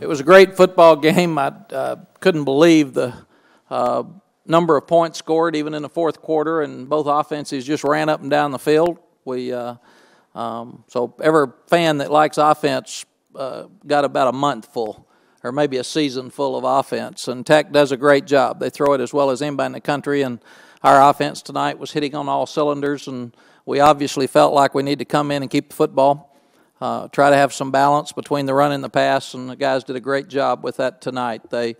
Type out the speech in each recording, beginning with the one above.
It was a great football game. I couldn't believe the number of points scored even in the fourth quarter, and both offenses just ran up and down the field. So every fan that likes offense got about a month full, or maybe a season full of offense. And Tech does a great job. They throw it as well as anybody in the country, and our offense tonight was hitting on all cylinders, and we obviously felt like we need to come in and keep the football, try to have some balance between the run and the pass, and the guys did a great job with that tonight. They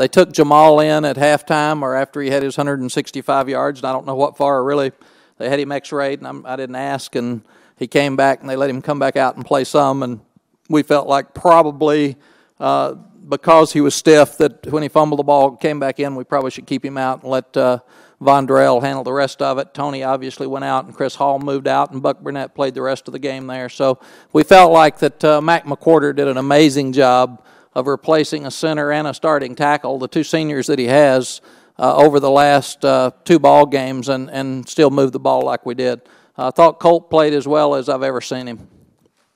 took Jamal in at halftime or after he had his 165 yards, and I don't know what for really. They had him x-rayed, and I didn't ask, and he came back, and they let him come back out and play some, and we felt like probably because he was stiff that when he fumbled the ball, came back in, we probably should keep him out and let Vondrell handle the rest of it. Tony obviously went out, and Chris Hall moved out, and Buck Burnett played the rest of the game there. So we felt like that Mack McWhorter did an amazing job of replacing a center and a starting tackle, the two seniors that he has, over the last two ball games, and still moved the ball like we did. I thought Colt played as well as I've ever seen him.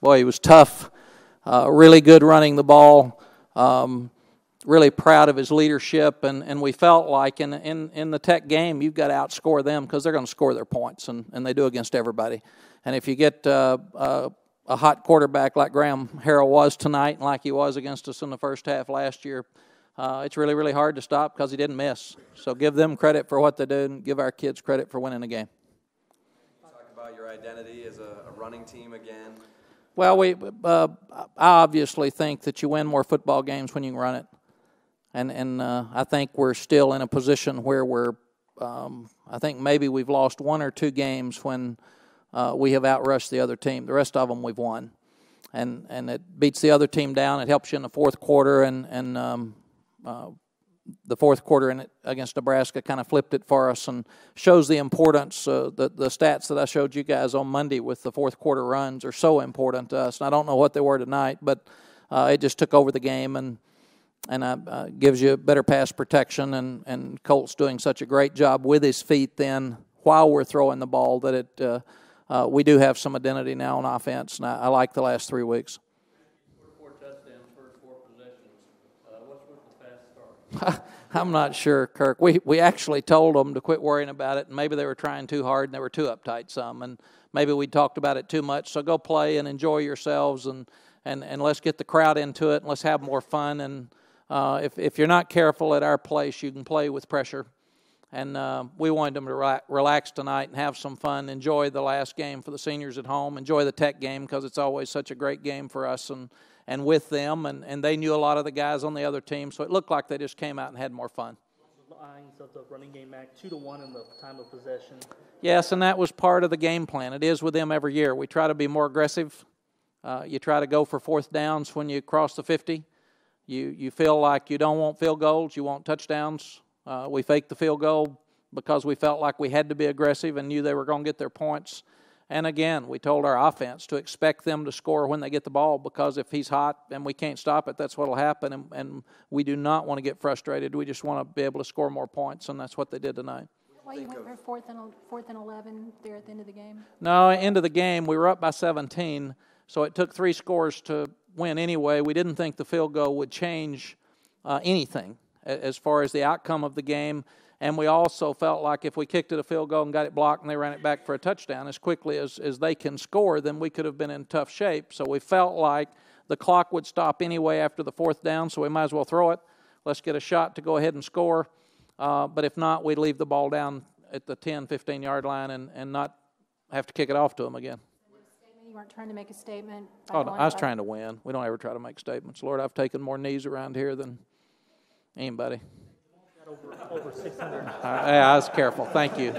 Boy, he was tough, really good running the ball, really proud of his leadership, and we felt like in the Tech game, you've got to outscore them because they're going to score their points, and they do against everybody. And if you get a hot quarterback like Graham Harrell was tonight and like he was against us in the first half last year, it's really, really hard to stop because he didn't miss. So give them credit for what they did and give our kids credit for winning the game. Talk about your identity as a running team again. Well, I obviously think that you win more football games when you can run it. And I think we're still in a position where I think maybe we've lost one or two games when we have outrushed the other team. The rest of them we've won. And it beats the other team down. It helps you in the fourth quarter, and the fourth quarter against Nebraska kind of flipped it for us and shows the importance. The stats that I showed you guys on Monday with the fourth quarter runs are so important to us. And I don't know what they were tonight, but it just took over the game and gives you better pass protection. And Colt's doing such a great job with his feet then while we're throwing the ball that we do have some identity now on offense. And I like the last 3 weeks. 4 touchdowns, first 4 possessions. What's with the fast start? I'm not sure, Kirk. We actually told them to quit worrying about it, and maybe they were trying too hard and they were too uptight some, and maybe we talked about it too much. So go play and enjoy yourselves, and let's get the crowd into it, and let's have more fun. And if you're not careful at our place, you can play with pressure. And we wanted them to relax tonight and have some fun, enjoy the last game for the seniors at home, enjoy the Tech game because it's always such a great game for us and with them. And they knew a lot of the guys on the other team, so it looked like they just came out and had more fun. Lines of the running game, Mac, 2-1 in the time of possession. Yes, and that was part of the game plan. It is with them every year. We try to be more aggressive. You try to go for fourth downs when you cross the 50. You feel like you don't want field goals, you want touchdowns. We faked the field goal because we felt like we had to be aggressive and knew they were going to get their points. And again, we told our offense to expect them to score when they get the ball because if he's hot and we can't stop it, that's what will happen. And we do not want to get frustrated. We just want to be able to score more points, and that's what they did tonight. Why you went for fourth and 11 there at the end of the game? No, end of the game, we were up by 17, so it took 3 scores to win anyway. We didn't think the field goal would change anything as far as the outcome of the game. And we also felt like if we kicked it a field goal and got it blocked and they ran it back for a touchdown as quickly as they can score, then we could have been in tough shape. So we felt like the clock would stop anyway after the fourth down, so we might as well throw it. Let's get a shot to go ahead and score. But if not, we'd leave the ball down at the 10, 15-yard line and not have to kick it off to them again. You weren't trying to make a statement? Oh, no, I was trying to win. We don't ever try to make statements. Lord, I've taken more knees around here than anybody. Over 600. I was careful. Thank you.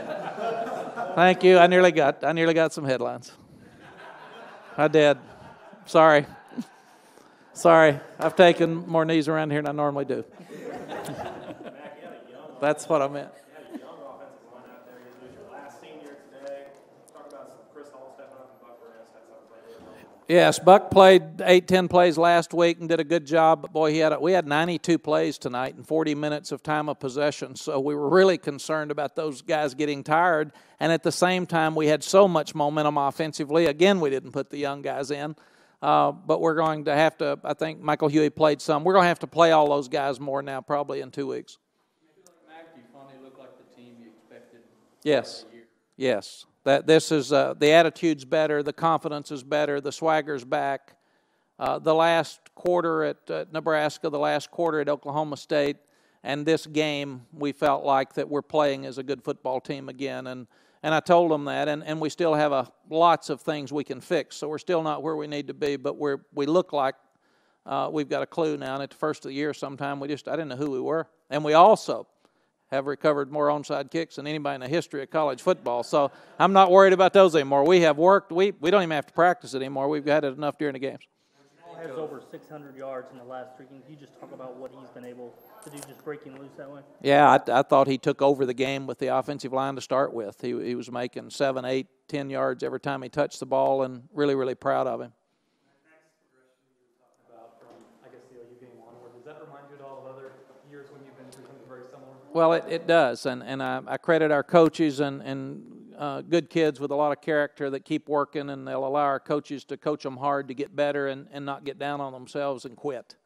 Thank you. I nearly got some headlines. I did. Sorry. I've taken more knees around here than I normally do. That's what I meant. Yes, Buck played 8-10 plays last week and did a good job. But boy, we had 92 plays tonight and 40 minutes of time of possession. So we were really concerned about those guys getting tired. And at the same time, we had so much momentum offensively. Again, we didn't put the young guys in. But we're going to have to, I think Michael Huey played some. We're going to have to play all those guys more now, probably in 2 weeks. Mack, do you finally look like the team you expected? Yes. Yes. This is the attitude's better, the confidence is better, the swagger's back. The last quarter at Nebraska, the last quarter at Oklahoma State, and this game, we felt like that we're playing as a good football team again. And I told them that, and we still have lots of things we can fix. So we're still not where we need to be, but we look like we've got a clue now. And at the first of the year sometime, I didn't know who we were. And we also have recovered more onside kicks than anybody in the history of college football. So I'm not worried about those anymore. We have worked. We don't even have to practice it anymore. We've had it enough during the games. He has over 600 yards in the last 3 games. Can you just talk about what he's been able to do, just breaking loose that way? Yeah, I thought he took over the game with the offensive line to start with. He was making 7, 8, 10 yards every time he touched the ball, and really, really proud of him. About from, I guess, the OU game onward, does that remind you at all of other years when you've been through something very similar? Well, it does, and I credit our coaches and good kids with a lot of character that keep working, and they'll allow our coaches to coach them hard to get better and not get down on themselves and quit.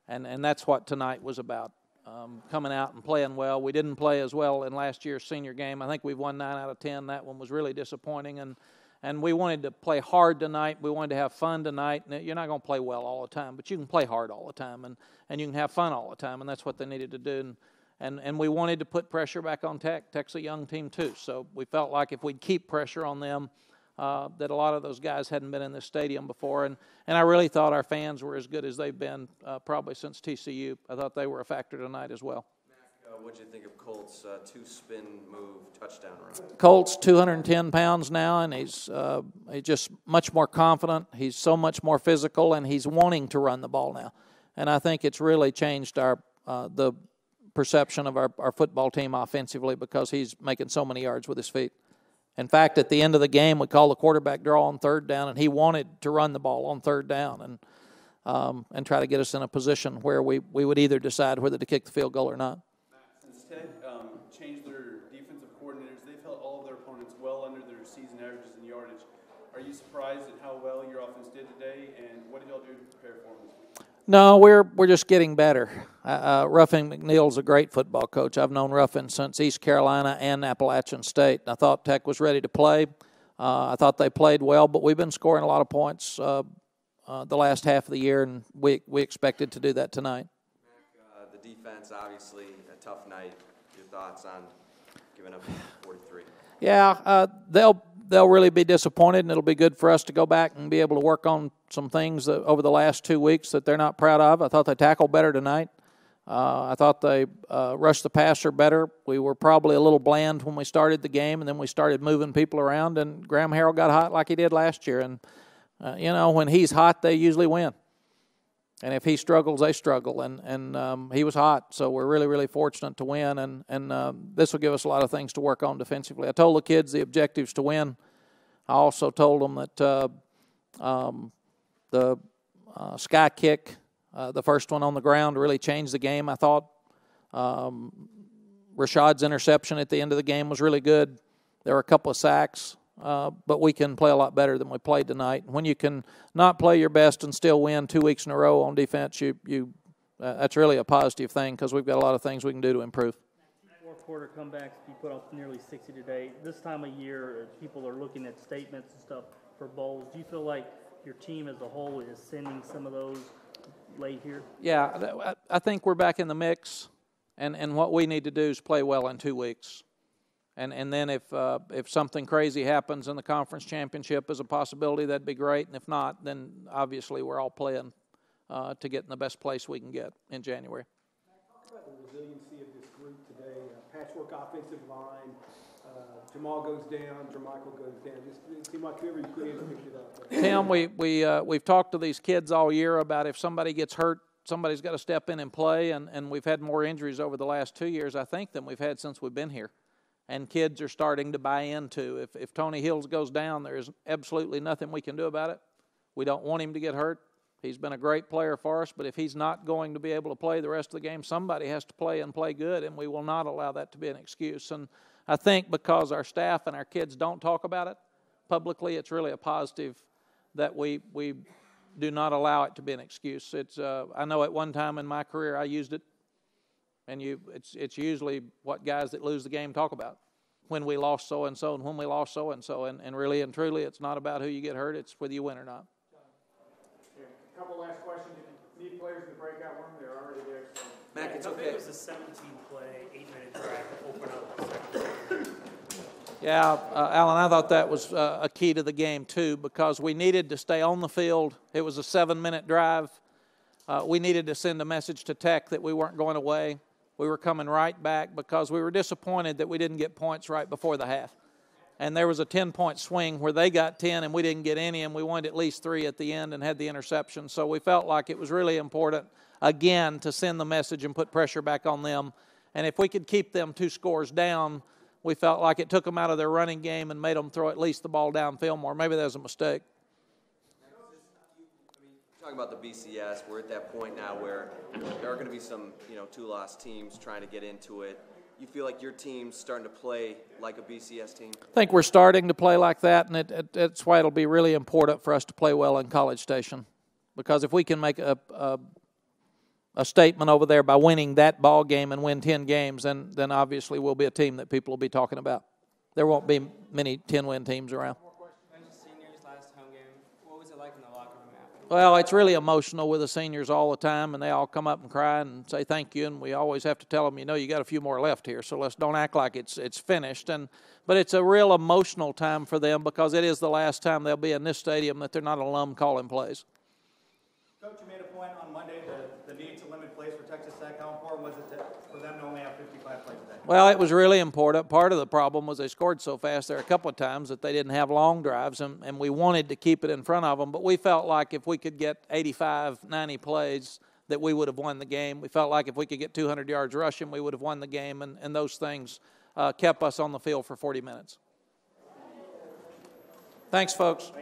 And that's what tonight was about, coming out and playing well. We didn't play as well in last year's senior game. I think we've won 9 out of 10. That one was really disappointing, and we wanted to play hard tonight. We wanted to have fun tonight. You're not going to play well all the time, but you can play hard all the time, and you can have fun all the time, and that's what they needed to do. And we wanted to put pressure back on Tech. Tech's a young team too, so we felt like if we'd keep pressure on them, that a lot of those guys hadn't been in this stadium before. And I really thought our fans were as good as they've been probably since TCU. I thought they were a factor tonight as well. Mack, what did you think of Colt's 2-spin move touchdown run? Colt's 210 pounds now, and he's just much more confident. He's so much more physical, and he's wanting to run the ball now. And I think it's really changed the perception of our football team offensively because he's making so many yards with his feet. In fact, at the end of the game, we called the quarterback draw on 3rd down, and he wanted to run the ball on 3rd down and try to get us in a position where we would either decide whether to kick the field goal or not. Since Tech changed their defensive coordinators, they've held all of their opponents well under their season averages in yardage. Are you surprised at how well your offense did today, and what did y'all do to prepare for them this week? No, we're just getting better. Ruffin McNeil's a great football coach. I've known Ruffin since East Carolina and Appalachian State. I thought Tech was ready to play. I thought they played well, but we've been scoring a lot of points the last half of the year, and we expected to do that tonight. The defense, obviously, a tough night. Your thoughts on giving up 43? Yeah, they'll really be disappointed, and it'll be good for us to go back and be able to work on some things over the last 2 weeks that they're not proud of. I thought they tackled better tonight. I thought they rushed the passer better. We were probably a little bland when we started the game, and then we started moving people around, and Graham Harrell got hot like he did last year. And, when he's hot, they usually win. And if he struggles, they struggle. And he was hot, so we're really, really fortunate to win. And this will give us a lot of things to work on defensively. I told the kids the objective's to win. I also told them that the sky kick, the first one on the ground, really changed the game. I thought Rashad's interception at the end of the game was really good. There were a couple of sacks. But we can play a lot better than we played tonight. When you can not play your best and still win 2 weeks in a row on defense, that's really a positive thing because we've got a lot of things we can do to improve. Fourth quarter comebacks, you put up nearly 60 today. This time of year, people are looking at statements and stuff for bowls. Do you feel like your team as a whole is sending some of those late here? Yeah, I think we're back in the mix, and what we need to do is play well in 2 weeks. And then if something crazy happens in the conference championship as a possibility, that'd be great. And if not, then obviously we're all playing to get in the best place we can get in January. Talk about the resiliency of this group today. Patchwork offensive line. Jamal goes down. Jermichael goes down. It seemed like whoever you put in picked it up. Tim, we've talked to these kids all year about if somebody gets hurt, somebody's got to step in and play. And we've had more injuries over the last 2 years, I think, than we've had since we've been here. And kids are starting to buy into if Tony Hills goes down, there's absolutely nothing we can do about it. We don't want him to get hurt. He's been a great player for us, but if he's not going to be able to play the rest of the game, somebody has to play and play good, and we will not allow that to be an excuse. And I think because our staff and our kids don't talk about it publicly, it's really a positive that we do not allow it to be an excuse. It's I know at one time in my career I used it, and it's usually what guys that lose the game talk about. When we lost so-and-so and when we lost so-and-so. And really and truly, it's not about who you get hurt. It's whether you win or not. A couple last questions. If you need players in the breakout room, they're already there. So. Mac, it's I okay. think it was a 17-play, 8-minute drive to open up the second. Yeah, Alan, I thought that was a key to the game, too, because we needed to stay on the field. It was a 7-minute drive. We needed to send a message to Tech that we weren't going away. We were coming right back because we were disappointed that we didn't get points right before the half. And there was a 10-point swing where they got 10 and we didn't get any, and we wanted at least 3 at the end and had the interception. So we felt like it was really important, again, to send the message and put pressure back on them. And if we could keep them 2 scores down, we felt like it took them out of their running game and made them throw at least the ball downfield more. Maybe that was a mistake. Talking about the BCS, we're at that point now where there are going to be some, 2-loss teams trying to get into it. You feel like your team's starting to play like a BCS team? I think we're starting to play like that, and that's why it'll be really important for us to play well in College Station. Because if we can make a statement over there by winning that ball game and win 10 games, then obviously we'll be a team that people will be talking about. There won't be many 10-win teams around. Seniors last home game, what was it like in the locker room after? Well, it's really emotional with the seniors all the time, and they all come up and cry and say thank you, and we always have to tell them, you got a few more left here, so don't act like it's finished. But it's a real emotional time for them because it is the last time they'll be in this stadium that they're not alum calling plays. Coach, you made a point on Monday, the need to limit plays for Texas Tech. How important was it for them to only have 55 plays a day? Well, it was really important. Part of the problem was they scored so fast there a couple of times that they didn't have long drives, and we wanted to keep it in front of them. But we felt like if we could get 85, 90 plays, that we would have won the game. We felt like if we could get 200 yards rushing, we would have won the game, and those things kept us on the field for 40 minutes. Thanks, folks.